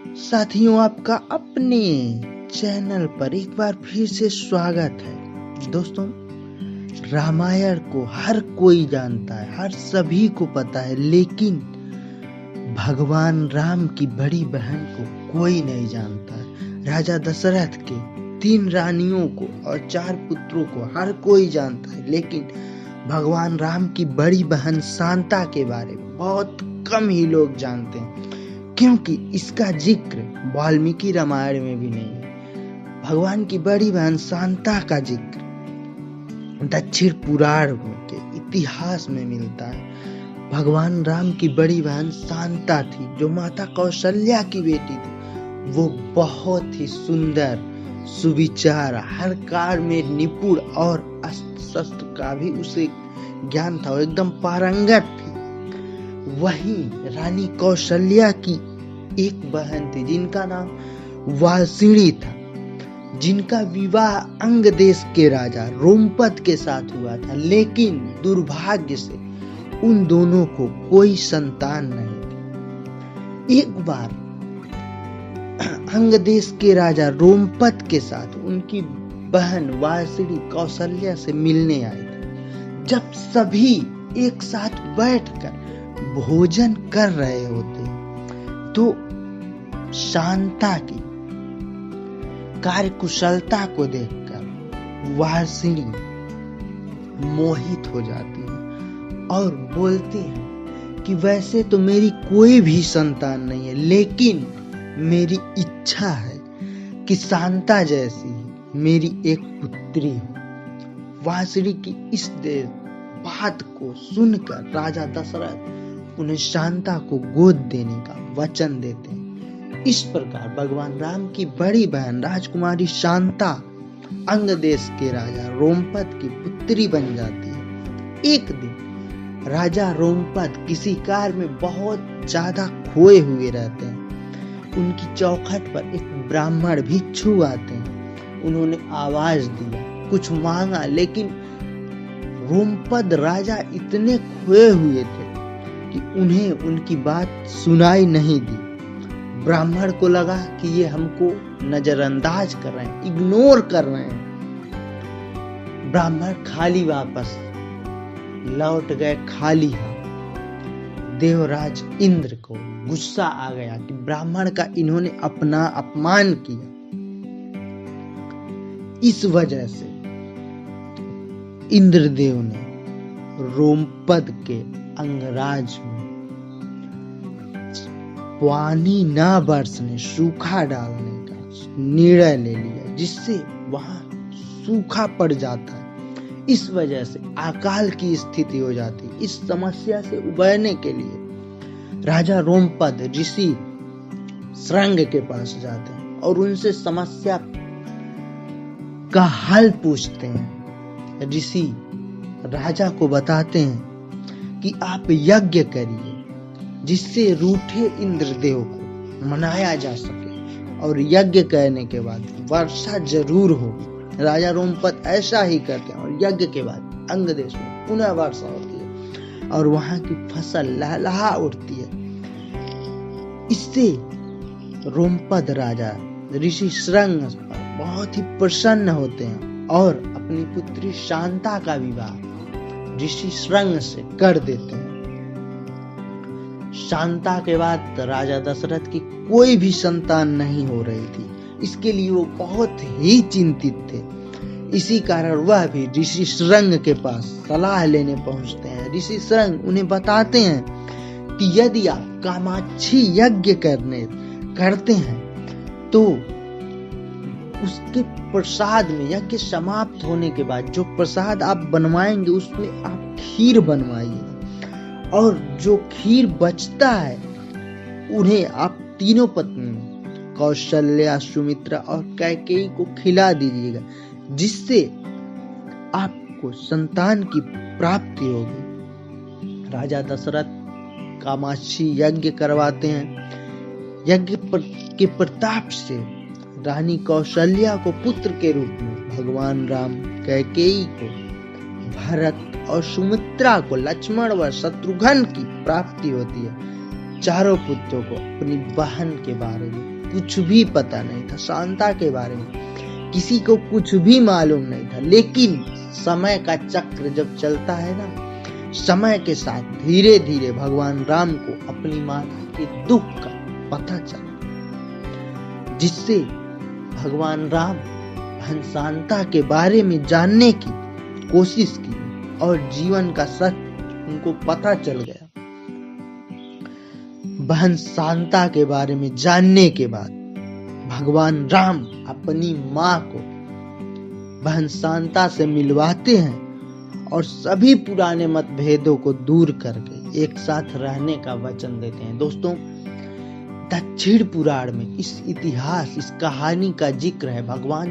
साथियों, आपका अपने चैनल पर एक बार फिर से स्वागत है। दोस्तों, रामायण को हर कोई जानता है, हर सभी को पता है, लेकिन भगवान राम की बड़ी बहन को कोई नहीं जानता है। राजा दशरथ के 3 रानियों को और 4 पुत्रों को हर कोई जानता है, लेकिन भगवान राम की बड़ी बहन शांता के बारे में बहुत कम ही लोग जानते हैं, क्योंकि इसका जिक्र वाल्मीकि रामायण में भी नहीं है। भगवान की बड़ी बहन शांता का जिक्र दक्षिण पुराण के इतिहास में मिलता है। भगवान राम की बड़ी बहन शांता थी, जो माता कौशल्या की बेटी थी। वो बहुत ही सुंदर, सुविचार, हर कार्य में निपुण और अस्त्र शस्त्र का भी उसे ज्ञान था। वो एकदम पारंगत थी। वहीं रानी कौशल्या की एक बहन थी जिनका नाम वासिणी था, जिनका विवाह अंग देश के राजा रोमपद के साथ हुआ था, लेकिन दुर्भाग्य से उन दोनों को कोई संतान नहीं थी। एक बार अंग देश के राजा रोमपद के साथ उनकी बहन वासिणी कौशल्या से मिलने आई थी। जब सभी एक साथ बैठकर भोजन कर रहे होते तो शांता की कार्यकुशलता को देखकर वासिणी मोहित हो जाती है और बोलती है कि वैसे तो मेरी कोई भी संतान नहीं है, लेकिन मेरी इच्छा है कि शांता जैसी मेरी एक पुत्री हो। वासिणी की इस बात को सुनकर राजा दशरथ उन्हें शांता को गोद देने का वचन देते हैं। इस प्रकार भगवान राम की बड़ी बहन राजकुमारी शांता अंग देश के राजा रोमपद की पुत्री बन जाती है। एक दिन राजा रोमपद किसी कार्य में बहुत ज्यादा खोए हुए रहते हैं। उनकी चौखट पर एक ब्राह्मण भिक्षु आते हैं। उन्होंने आवाज दिया, कुछ मांगा, लेकिन रोमपद राजा इतने खोए हुए थे कि उन्हें उनकी बात सुनाई नहीं दी। ब्राह्मण को लगा कि ये हमको नजरअंदाज कर रहे हैं, इग्नोर कर रहे हैं। ब्राह्मण खाली वापस लौट गए, खाली हाथ। देवराज इंद्र को गुस्सा आ गया कि ब्राह्मण का इन्होंने अपना अपमान किया। इस वजह से इंद्रदेव ने रोमपद के अंगराज में पानी न बरसने, सूखा डालने का निर्णय ले लिया, जिससे वहां सूखा पड़ जाता है। इस वजह से अकाल की स्थिति हो जाती। इस समस्या से उबरने के लिए राजा रोमपद ऋषि श्रंग के पास जाते हैं और उनसे समस्या का हल पूछते हैं। ऋषि राजा को बताते हैं कि आप यज्ञ करिए, जिससे रूठे इंद्रदेव को मनाया जा सके, और यज्ञ करने के बाद वर्षा जरूर होगी। राजा रोमपद ऐसा ही करते हैं और यज्ञ के बाद अंग देश में पुनः वर्षा होती है और वहां की फसल लहलहा उठती है। इससे रोमपद राजा ऋषि श्रंग पर बहुत ही प्रसन्न होते हैं और अपनी पुत्री शांता का विवाह ऋषि श्रंग से कर देते हैं। शांता के बाद राजा दशरथ की कोई भी संतान नहीं हो रही थी। इसके लिए वो बहुत ही चिंतित थे। इसी कारण वह भी ऋषि श्रंग के पास सलाह लेने पहुंचते हैं। ऋषि श्रंग उन्हें बताते हैं कि यदि आप कामाक्षी यज्ञ करते हैं तो उसके प्रसाद में, यज्ञ समाप्त होने के बाद जो प्रसाद आप बनवाएंगे उसमें आप खीर बनवाइए, और जो खीर बचता है उन्हें आप तीनों पत्नियों कौशल्या, सुमित्रा और कैकेयी को खिला दीजिएगा, जिससे आपको संतान की प्राप्ति होगी। राजा दशरथ कामाक्षी यज्ञ करवाते हैं। यज्ञ के प्रताप से रानी कौशल्या को पुत्र के रूप में भगवान राम, कैकेयी को भरत और सुमित्रा को लक्ष्मण व शत्रुघ्न की प्राप्ति होती है। चारों पुत्रों को अपनी बहन के बारे में कुछ भी पता नहीं था, शांता के बारे में किसी को कुछ भी मालूम नहीं था। लेकिन समय का चक्र जब चलता है ना, समय के साथ धीरे धीरे भगवान राम को अपनी माता के दुख का पता चला, जिससे भगवान राम शांता के बारे में जानने की कोशिश की और जीवन का सच उनको पता चल गया। बहन शांता के बारे में जानने के बाद भगवान राम अपनी माँ को बहन शांता से मिलवाते हैं और सभी पुराने मतभेदों को दूर करके एक साथ रहने का वचन देते हैं। दोस्तों, दक्षिण पुराण में इस इतिहास, इस कहानी का जिक्र है। भगवान